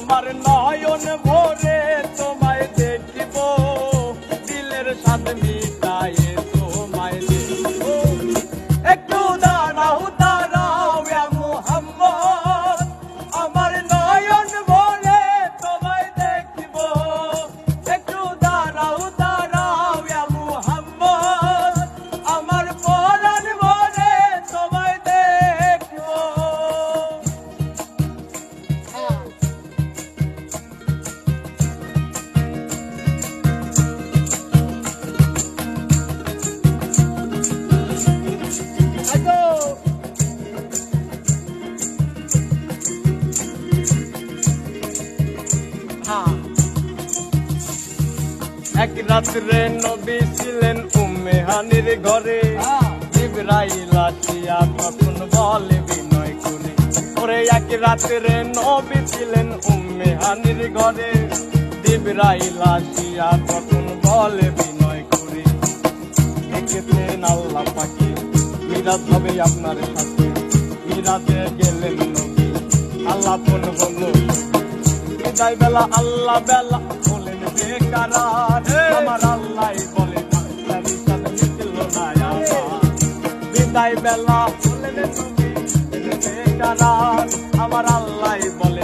আমার নয়ন ভরে তোমায় দেখিব, দিলের স্বাদ মিটায়ে তোমায় দেখিব। একটু দাঁড়াও দাঁড়াও ইয়া মুহাম্মদ, আমার নয়ন ভরে তোমায় দেখিব। একটু দাঁড়াও দাঁড়াও ইয়া মুহাম্মদ, আমার পরাণ ভরে তোমায় দেখিব। এক রাত্রে নবী ছিলেন উম্মে হানির ঘরে, জিবরাইল আসিয়া তখন বলে বিনয় করে, ওরে এক রাত্রে নবী ছিলেন উম্মে হানির ঘরে, জিবরাইল আসিয়া তখন বলে বিনয় করে, দেখেছেন আল্লাহ পাকে মিরাজ হবে আপনার সাথে। মিরাজে গেলেন নবী, আল্লাহ পন হলো বিদায় বেলা, আল্লাহ বেলা বলেন বেকারার, আমার আল্লাহ বলে বিদায় বেলা বলেন তুমি বেকারার, আমার আল্লাহ বলে